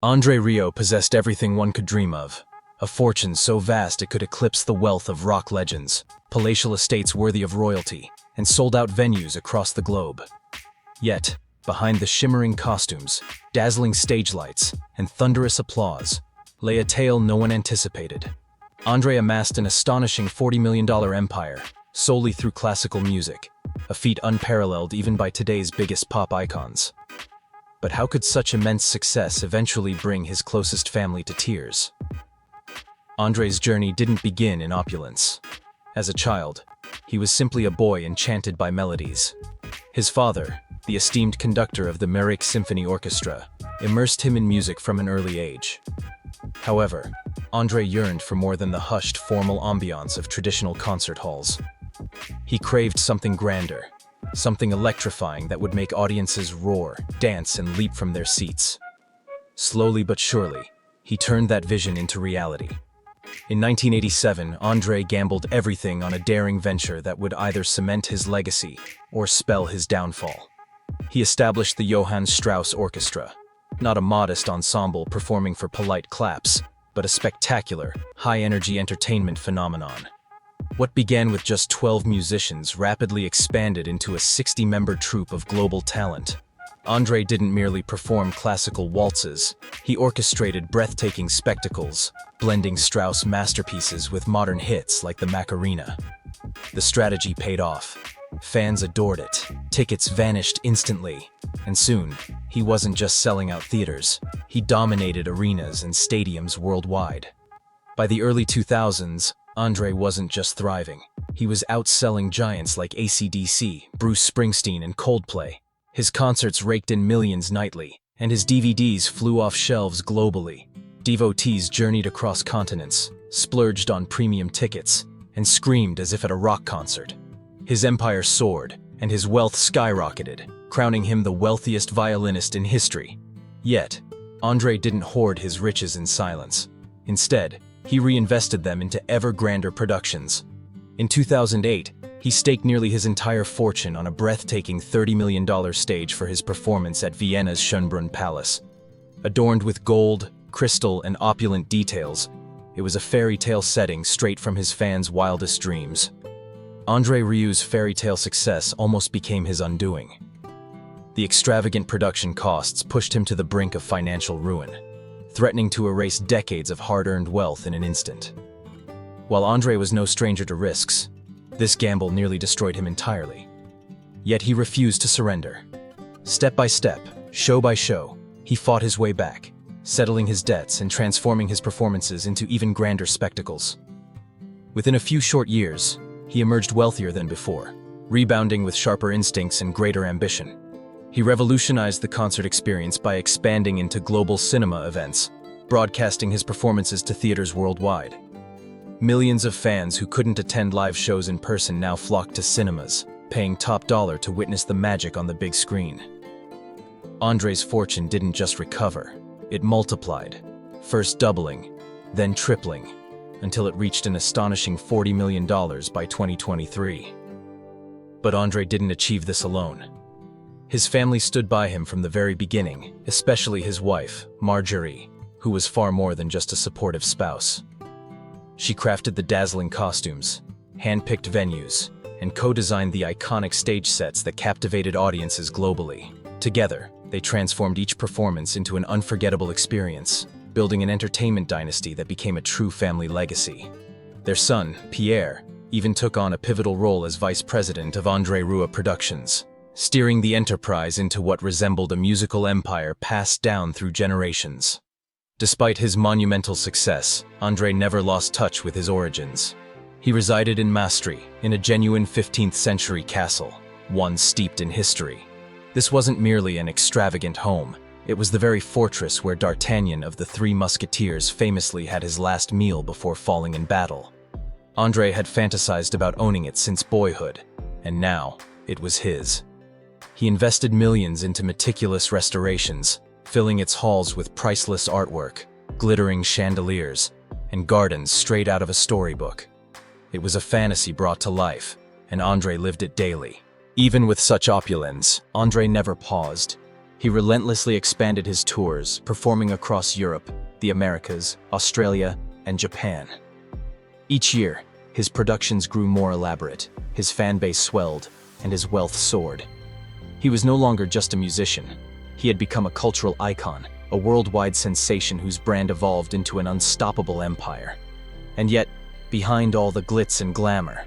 Rieu possessed everything one could dream of. A fortune so vast it could eclipse the wealth of rock legends, palatial estates worthy of royalty, and sold-out venues across the globe. Yet, behind the shimmering costumes, dazzling stage lights, and thunderous applause, lay a tale no one anticipated. Andre amassed an astonishing $40 million empire, solely through classical music, a feat unparalleled even by today's biggest pop icons. But how could such immense success eventually bring his closest family to tears? Andre's journey didn't begin in opulence. As a child, he was simply a boy enchanted by melodies. His father, the esteemed conductor of the Merrick Symphony Orchestra, immersed him in music from an early age. However, Andre yearned for more than the hushed, formal ambiance of traditional concert halls. He craved something grander, something electrifying that would make audiences roar, dance, and leap from their seats. Slowly but surely, he turned that vision into reality. In 1987, Andre gambled everything on a daring venture that would either cement his legacy or spell his downfall. He established the Johann Strauss Orchestra, not a modest ensemble performing for polite claps, but a spectacular, high-energy entertainment phenomenon. What began with just 12 musicians rapidly expanded into a 60-member troupe of global talent. Andre didn't merely perform classical waltzes, he orchestrated breathtaking spectacles, blending Strauss masterpieces with modern hits like the Macarena. The strategy paid off. Fans adored it, tickets vanished instantly, and soon, he wasn't just selling out theaters, he dominated arenas and stadiums worldwide. By the early 2000s, Andre wasn't just thriving, he was outselling giants like AC/DC, Bruce Springsteen, and Coldplay. His concerts raked in millions nightly, and his DVDs flew off shelves globally. Devotees journeyed across continents, splurged on premium tickets, and screamed as if at a rock concert. His empire soared, and his wealth skyrocketed, crowning him the wealthiest violinist in history. Yet, Andre didn't hoard his riches in silence. Instead, he reinvested them into ever grander productions. In 2008, he staked nearly his entire fortune on a breathtaking $30 million stage for his performance at Vienna's Schönbrunn Palace. Adorned with gold, crystal, and opulent details, it was a fairy tale setting straight from his fans' wildest dreams. Andre Rieu's fairy tale success almost became his undoing. The extravagant production costs pushed him to the brink of financial ruin, threatening to erase decades of hard-earned wealth in an instant. While Andre was no stranger to risks, this gamble nearly destroyed him entirely. Yet he refused to surrender. Step by step, show by show, he fought his way back, settling his debts and transforming his performances into even grander spectacles. Within a few short years, he emerged wealthier than before, rebounding with sharper instincts and greater ambition. He revolutionized the concert experience by expanding into global cinema events, broadcasting his performances to theaters worldwide. Millions of fans who couldn't attend live shows in person now flocked to cinemas, paying top dollar to witness the magic on the big screen. Andre's fortune didn't just recover, it multiplied, first doubling, then tripling, until it reached an astonishing $40 million by 2023. But Andre didn't achieve this alone. His family stood by him from the very beginning, especially his wife, Marjorie, who was far more than just a supportive spouse. She crafted the dazzling costumes, hand-picked venues, and co-designed the iconic stage sets that captivated audiences globally. Together, they transformed each performance into an unforgettable experience, building an entertainment dynasty that became a true family legacy. Their son, Pierre, even took on a pivotal role as vice president of Andre Rieu Productions, steering the enterprise into what resembled a musical empire passed down through generations. Despite his monumental success, Andre never lost touch with his origins. He resided in Maastricht, in a genuine 15th-century castle, one steeped in history. This wasn't merely an extravagant home, it was the very fortress where D'Artagnan of the Three Musketeers famously had his last meal before falling in battle. Andre had fantasized about owning it since boyhood, and now it was his. He invested millions into meticulous restorations, filling its halls with priceless artwork, glittering chandeliers, and gardens straight out of a storybook. It was a fantasy brought to life, and Andre lived it daily. Even with such opulence, Andre never paused. He relentlessly expanded his tours, performing across Europe, the Americas, Australia, and Japan. Each year, his productions grew more elaborate, his fan base swelled, and his wealth soared. He was no longer just a musician. He had become a cultural icon, a worldwide sensation whose brand evolved into an unstoppable empire. And yet, behind all the glitz and glamour,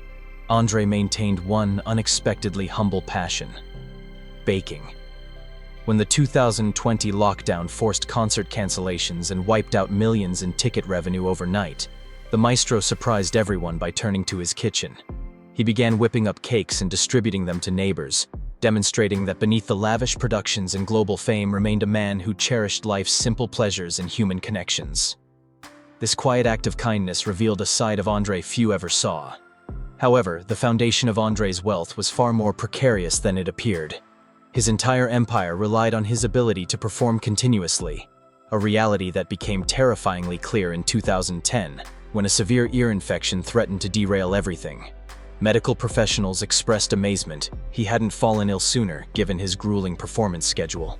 André maintained one unexpectedly humble passion: baking. When the 2020 lockdown forced concert cancellations and wiped out millions in ticket revenue overnight, the maestro surprised everyone by turning to his kitchen. He began whipping up cakes and distributing them to neighbors, demonstrating that beneath the lavish productions and global fame remained a man who cherished life's simple pleasures and human connections. This quiet act of kindness revealed a side of André few ever saw. However, the foundation of André's wealth was far more precarious than it appeared. His entire empire relied on his ability to perform continuously, a reality that became terrifyingly clear in 2010, when a severe ear infection threatened to derail everything. Medical professionals expressed amazement he hadn't fallen ill sooner, given his grueling performance schedule.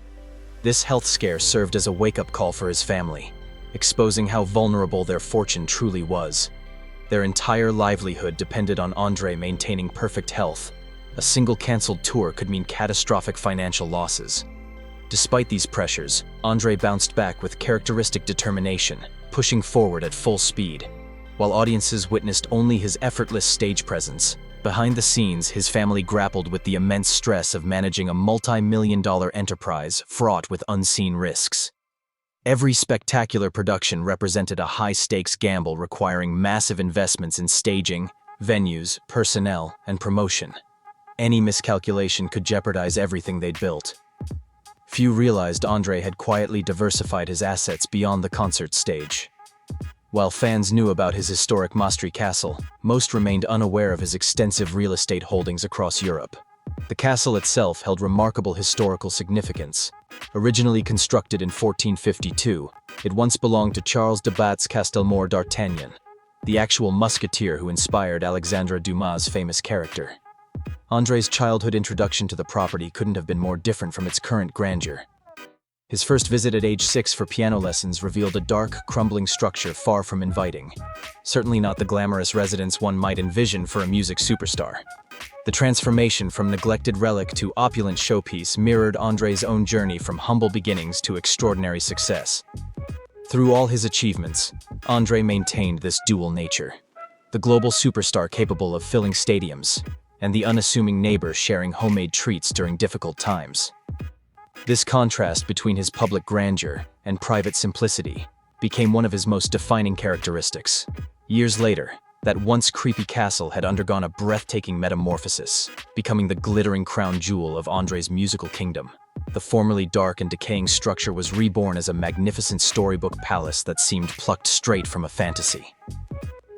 This health scare served as a wake-up call for his family, exposing how vulnerable their fortune truly was. Their entire livelihood depended on André maintaining perfect health. A single canceled tour could mean catastrophic financial losses. Despite these pressures, André bounced back with characteristic determination, pushing forward at full speed. While audiences witnessed only his effortless stage presence, behind the scenes his family grappled with the immense stress of managing a multi-million-dollar enterprise fraught with unseen risks. Every spectacular production represented a high-stakes gamble requiring massive investments in staging, venues, personnel, and promotion. Any miscalculation could jeopardize everything they'd built. Few realized André had quietly diversified his assets beyond the concert stage. While fans knew about his historic Maastricht castle, most remained unaware of his extensive real estate holdings across Europe. The castle itself held remarkable historical significance. Originally constructed in 1452, it once belonged to Charles de Batz Castelmour d'Artagnan, the actual musketeer who inspired Alexandre Dumas' famous character. André's childhood introduction to the property couldn't have been more different from its current grandeur. His first visit at age 6 for piano lessons revealed a dark, crumbling structure far from inviting. Certainly not the glamorous residence one might envision for a music superstar. The transformation from neglected relic to opulent showpiece mirrored André's own journey from humble beginnings to extraordinary success. Through all his achievements, André maintained this dual nature: the global superstar capable of filling stadiums, and the unassuming neighbor sharing homemade treats during difficult times. This contrast between his public grandeur and private simplicity became one of his most defining characteristics. Years later, that once creepy castle had undergone a breathtaking metamorphosis, becoming the glittering crown jewel of André's musical kingdom. The formerly dark and decaying structure was reborn as a magnificent storybook palace that seemed plucked straight from a fantasy.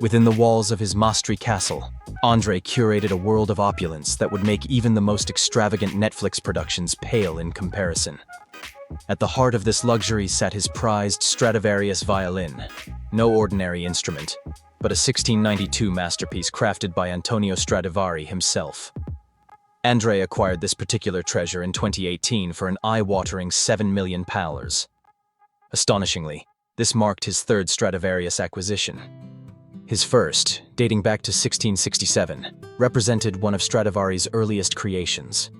Within the walls of his Maastricht castle, André curated a world of opulence that would make even the most extravagant Netflix productions pale in comparison. At the heart of this luxury sat his prized Stradivarius violin, no ordinary instrument, but a 1692 masterpiece crafted by Antonio Stradivari himself. André acquired this particular treasure in 2018 for an eye-watering £7 million. Astonishingly, this marked his third Stradivarius acquisition. His first, dating back to 1667, represented one of Stradivari's earliest creations.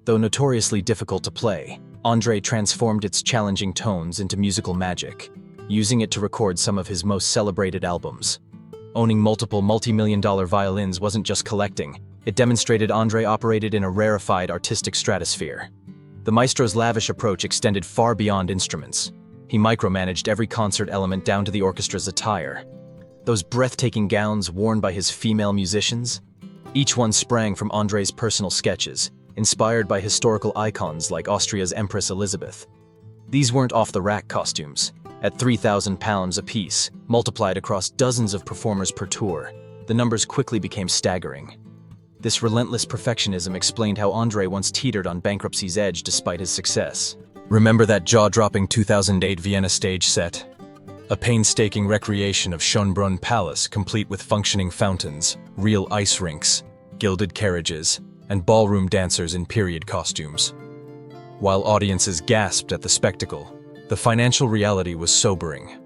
Though notoriously difficult to play, André transformed its challenging tones into musical magic, using it to record some of his most celebrated albums. Owning multiple multi-million-dollar violins wasn't just collecting, it demonstrated André operated in a rarefied artistic stratosphere. The maestro's lavish approach extended far beyond instruments. He micromanaged every concert element down to the orchestra's attire. Those breathtaking gowns worn by his female musicians, each one sprang from André's personal sketches, inspired by historical icons like Austria's Empress Elizabeth. These weren't off-the-rack costumes. At £3,000 apiece, multiplied across dozens of performers per tour, the numbers quickly became staggering. This relentless perfectionism explained how André once teetered on bankruptcy's edge despite his success. Remember that jaw-dropping 2008 Vienna stage set? A painstaking recreation of Schönbrunn Palace, complete with functioning fountains, real ice rinks, gilded carriages, and ballroom dancers in period costumes. While audiences gasped at the spectacle, the financial reality was sobering.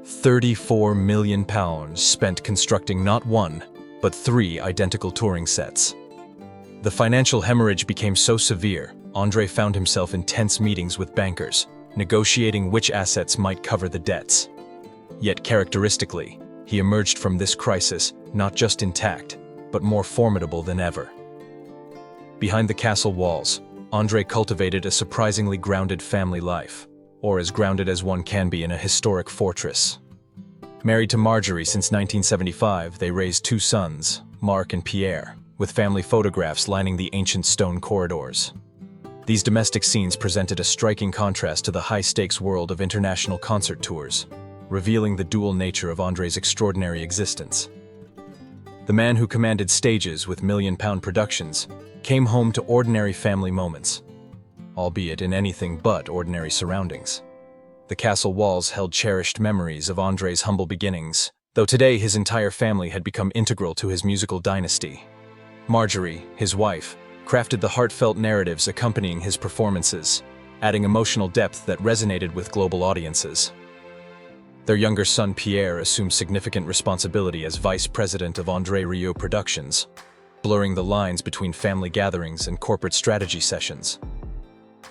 £34 million spent constructing not one, but 3 identical touring sets. The financial hemorrhage became so severe, André found himself in tense meetings with bankers, negotiating which assets might cover the debts. Yet characteristically, he emerged from this crisis not just intact, but more formidable than ever. Behind the castle walls, André cultivated a surprisingly grounded family life, or as grounded as one can be in a historic fortress. Married to Marjorie since 1975, they raised 2 sons, Marc and Pierre, with family photographs lining the ancient stone corridors. These domestic scenes presented a striking contrast to the high-stakes world of international concert tours, revealing the dual nature of André's extraordinary existence. The man who commanded stages with million-pound productions came home to ordinary family moments, albeit in anything but ordinary surroundings. The castle walls held cherished memories of André's humble beginnings, though today his entire family had become integral to his musical dynasty. Marjorie, his wife, crafted the heartfelt narratives accompanying his performances, adding emotional depth that resonated with global audiences. Their younger son Pierre assumed significant responsibility as vice president of Rieu Productions, blurring the lines between family gatherings and corporate strategy sessions.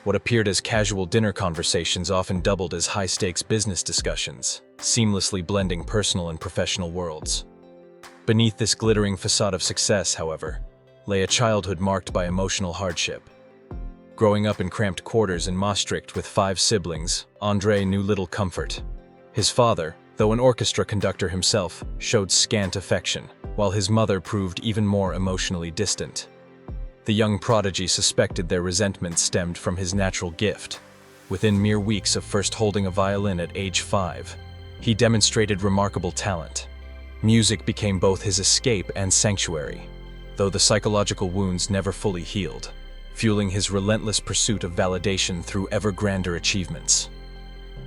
What appeared as casual dinner conversations often doubled as high-stakes business discussions, seamlessly blending personal and professional worlds. Beneath this glittering facade of success, however, lay a childhood marked by emotional hardship. Growing up in cramped quarters in Maastricht with 5 siblings, André knew little comfort. His father, though an orchestra conductor himself, showed scant affection, while his mother proved even more emotionally distant. The young prodigy suspected their resentment stemmed from his natural gift. Within mere weeks of first holding a violin at age 5, he demonstrated remarkable talent. Music became both his escape and sanctuary, though the psychological wounds never fully healed, fueling his relentless pursuit of validation through ever grander achievements.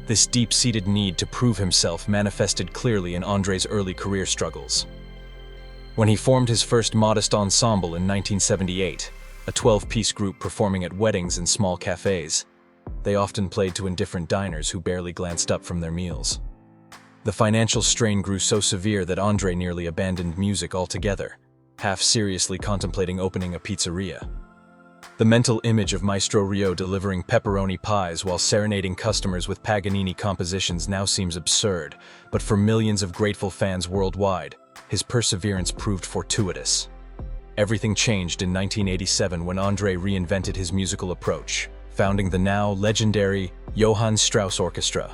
This deep-seated need to prove himself manifested clearly in André's early career struggles. When he formed his first modest ensemble in 1978, a 12-piece group performing at weddings and small cafes, they often played to indifferent diners who barely glanced up from their meals. The financial strain grew so severe that André nearly abandoned music altogether, half seriously contemplating opening a pizzeria. The mental image of Maestro Rieu delivering pepperoni pies while serenading customers with Paganini compositions now seems absurd, but for millions of grateful fans worldwide, his perseverance proved fortuitous. Everything changed in 1987 when André reinvented his musical approach, founding the now legendary Johann Strauss Orchestra.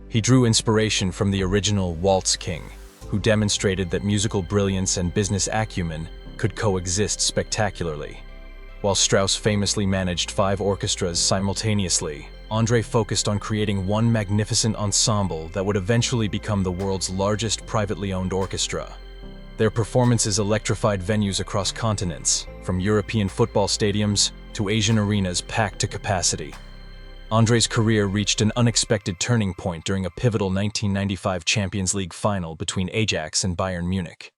He drew inspiration from the original Waltz King, who demonstrated that musical brilliance and business acumen could coexist spectacularly. While Strauss famously managed 5 orchestras simultaneously, André focused on creating one magnificent ensemble that would eventually become the world's largest privately owned orchestra. Their performances electrified venues across continents, from European football stadiums to Asian arenas packed to capacity. André's career reached an unexpected turning point during a pivotal 1995 Champions League final between Ajax and Bayern Munich.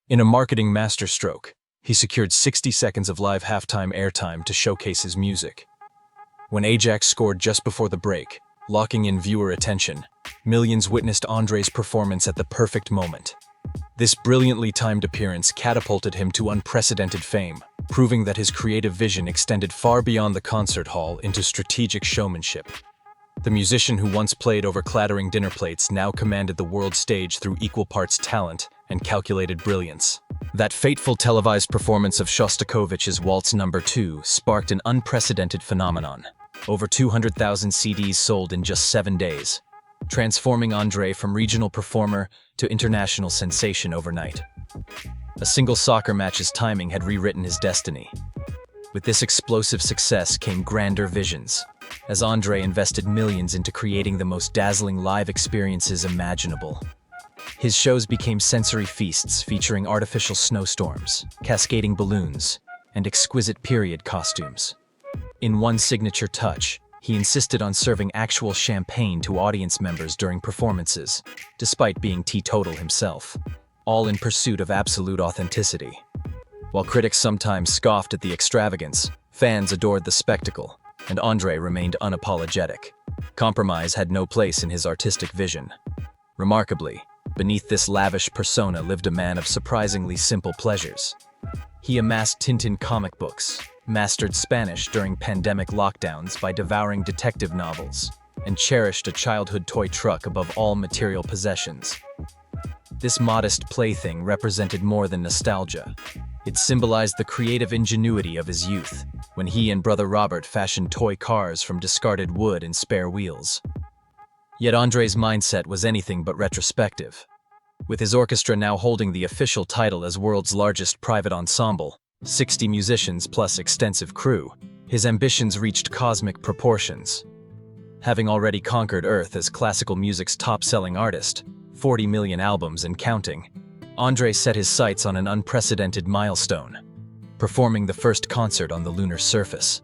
In a marketing masterstroke, he secured 60 seconds of live halftime airtime to showcase his music. When Ajax scored just before the break, locking in viewer attention, millions witnessed André's performance at the perfect moment. This brilliantly timed appearance catapulted him to unprecedented fame, proving that his creative vision extended far beyond the concert hall into strategic showmanship. The musician who once played over clattering dinner plates now commanded the world stage through equal parts talent and calculated brilliance. That fateful televised performance of Shostakovich's Waltz No. 2 sparked an unprecedented phenomenon. Over 200,000 CDs sold in just 7 days, transforming André from regional performer to international sensation overnight. A single soccer match's timing had rewritten his destiny. With this explosive success came grander visions, as André invested millions into creating the most dazzling live experiences imaginable. His shows became sensory feasts featuring artificial snowstorms, cascading balloons, and exquisite period costumes. In one signature touch, he insisted on serving actual champagne to audience members during performances, despite being teetotal himself, all in pursuit of absolute authenticity. While critics sometimes scoffed at the extravagance, fans adored the spectacle. and Andre remained unapologetic. Compromise had no place in his artistic vision. Remarkably, beneath this lavish persona lived a man of surprisingly simple pleasures. He amassed Tintin comic books, mastered Spanish during pandemic lockdowns by devouring detective novels, and cherished a childhood toy truck above all material possessions. This modest plaything represented more than nostalgia. It symbolized the creative ingenuity of his youth, when he and brother Robert fashioned toy cars from discarded wood and spare wheels. Yet Andre's mindset was anything but retrospective. With his orchestra now holding the official title as world's largest private ensemble, 60 musicians plus extensive crew, his ambitions reached cosmic proportions. Having already conquered Earth as classical music's top-selling artist, 40 million albums and counting, Andre set his sights on an unprecedented milestone, performing the first concert on the lunar surface.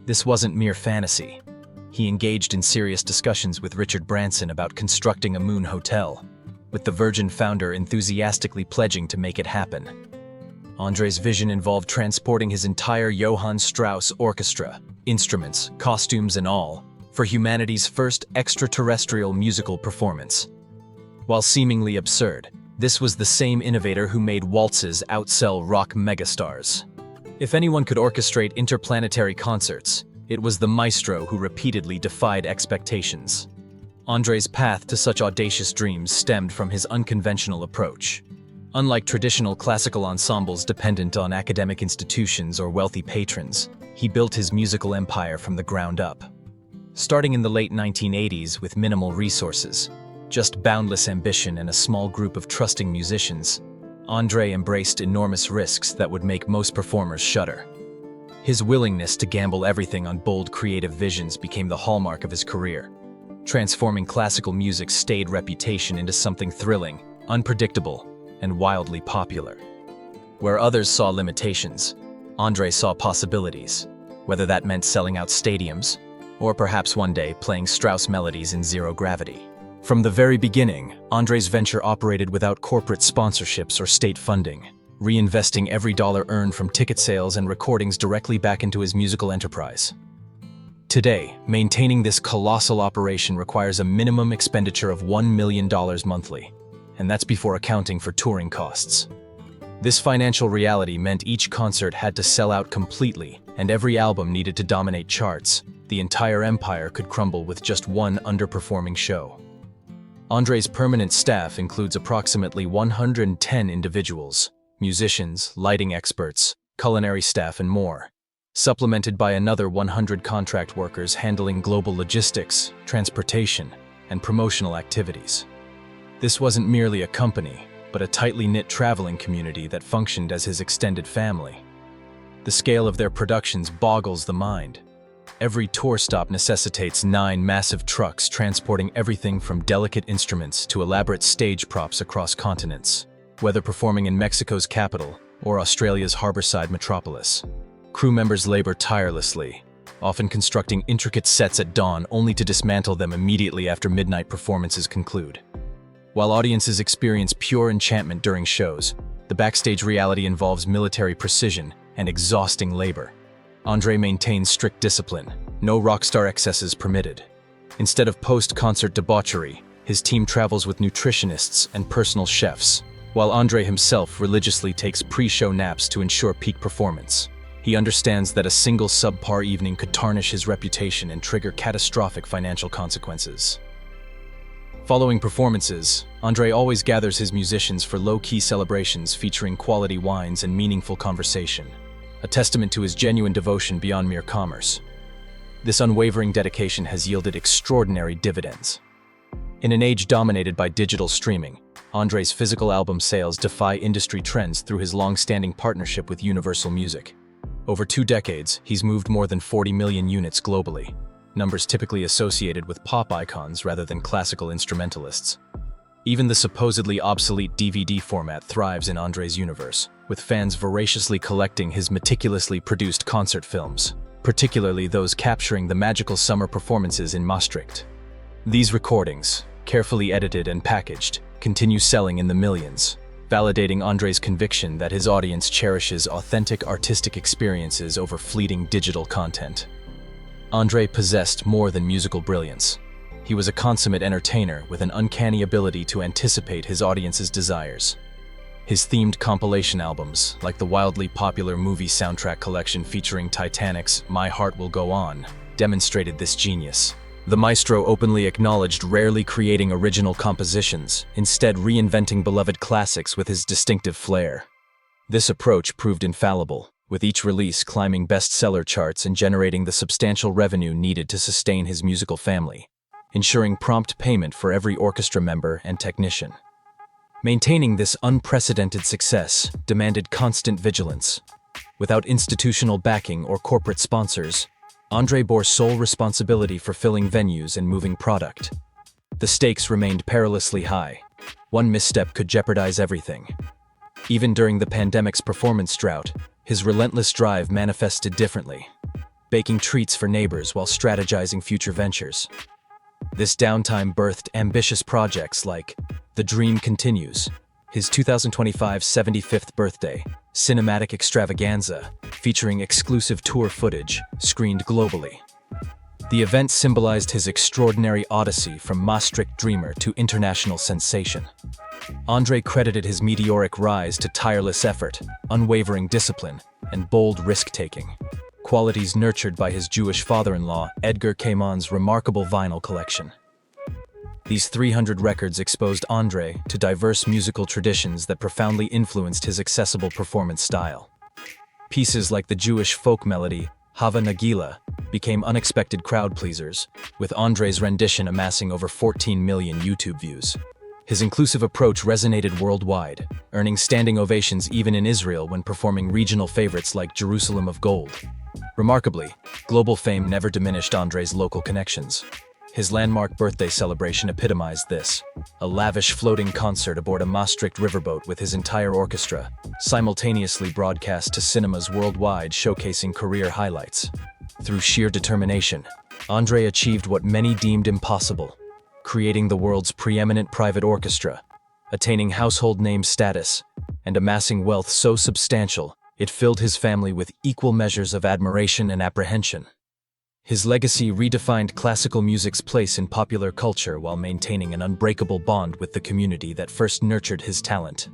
This wasn't mere fantasy. He engaged in serious discussions with Richard Branson about constructing a moon hotel, with the Virgin founder enthusiastically pledging to make it happen. Andre's vision involved transporting his entire Johann Strauss orchestra, instruments, costumes and all, for humanity's first extraterrestrial musical performance. While seemingly absurd, this was the same innovator who made waltzes outsell rock megastars. If anyone could orchestrate interplanetary concerts, it was the maestro who repeatedly defied expectations. Andre's path to such audacious dreams stemmed from his unconventional approach. Unlike traditional classical ensembles dependent on academic institutions or wealthy patrons, he built his musical empire from the ground up. Starting in the late 1980s with minimal resources, just boundless ambition and a small group of trusting musicians, Andre embraced enormous risks that would make most performers shudder. His willingness to gamble everything on bold creative visions became the hallmark of his career, transforming classical music's staid reputation into something thrilling, unpredictable, and wildly popular. Where others saw limitations, Andre saw possibilities, whether that meant selling out stadiums, or perhaps one day playing Strauss melodies in zero gravity. From the very beginning, Andre's venture operated without corporate sponsorships or state funding, reinvesting every dollar earned from ticket sales and recordings directly back into his musical enterprise. Today, maintaining this colossal operation requires a minimum expenditure of $1 million monthly, and that's before accounting for touring costs. This financial reality meant each concert had to sell out completely, and every album needed to dominate charts. The entire empire could crumble with just one underperforming show. Andre's permanent staff includes approximately 110 individuals, musicians, lighting experts, culinary staff, and more, supplemented by another 100 contract workers handling global logistics, transportation, and promotional activities. This wasn't merely a company, but a tightly knit traveling community that functioned as his extended family. The scale of their productions boggles the mind. Every tour stop necessitates 9 massive trucks transporting everything from delicate instruments to elaborate stage props across continents, whether performing in Mexico's capital or Australia's harborside metropolis. Crew members labor tirelessly, often constructing intricate sets at dawn only to dismantle them immediately after midnight performances conclude. While audiences experience pure enchantment during shows, the backstage reality involves military precision and exhausting labor. Andre maintains strict discipline, no rockstar excesses permitted. Instead of post-concert debauchery, his team travels with nutritionists and personal chefs, while Andre himself religiously takes pre-show naps to ensure peak performance. He understands that a single subpar evening could tarnish his reputation and trigger catastrophic financial consequences. Following performances, Andre always gathers his musicians for low-key celebrations featuring quality wines and meaningful conversation, a testament to his genuine devotion beyond mere commerce. This unwavering dedication has yielded extraordinary dividends. In an age dominated by digital streaming, Andre's physical album sales defy industry trends through his long-standing partnership with Universal Music. Over 2 decades, he's moved more than 40 million units globally, numbers typically associated with pop icons rather than classical instrumentalists. Even the supposedly obsolete DVD format thrives in Andre's universe, with fans voraciously collecting his meticulously produced concert films, particularly those capturing the magical summer performances in Maastricht. These recordings, carefully edited and packaged, continue selling in the millions, validating Andre's conviction that his audience cherishes authentic artistic experiences over fleeting digital content. André possessed more than musical brilliance. He was a consummate entertainer with an uncanny ability to anticipate his audience's desires. His themed compilation albums, like the wildly popular movie soundtrack collection featuring Titanic's My Heart Will Go On, demonstrated this genius. The maestro openly acknowledged rarely creating original compositions, instead reinventing beloved classics with his distinctive flair. This approach proved infallible, with each release climbing bestseller charts and generating the substantial revenue needed to sustain his musical family, ensuring prompt payment for every orchestra member and technician. Maintaining this unprecedented success demanded constant vigilance. Without institutional backing or corporate sponsors, André bore sole responsibility for filling venues and moving product. The stakes remained perilously high. One misstep could jeopardize everything. Even during the pandemic's performance drought, his relentless drive manifested differently, baking treats for neighbors while strategizing future ventures. This downtime birthed ambitious projects like The Dream Continues, his 2025 75th birthday cinematic extravaganza featuring exclusive tour footage screened globally. The event symbolized his extraordinary odyssey from Maastricht dreamer to international sensation. André credited his meteoric rise to tireless effort, unwavering discipline, and bold risk-taking, qualities nurtured by his Jewish father-in-law Edgar Cayman's remarkable vinyl collection. These 300 records exposed André to diverse musical traditions that profoundly influenced his accessible performance style. Pieces like the Jewish folk melody Hava Nagila became unexpected crowd pleasers, with André's rendition amassing over 14 million YouTube views. His inclusive approach resonated worldwide, earning standing ovations even in Israel when performing regional favorites like Jerusalem of Gold. Remarkably, global fame never diminished André's local connections. His landmark birthday celebration epitomized this, a lavish floating concert aboard a Maastricht riverboat with his entire orchestra, simultaneously broadcast to cinemas worldwide showcasing career highlights. Through sheer determination, André achieved what many deemed impossible, creating the world's preeminent private orchestra, attaining household name status, and amassing wealth so substantial it filled his family with equal measures of admiration and apprehension. His legacy redefined classical music's place in popular culture while maintaining an unbreakable bond with the community that first nurtured his talent.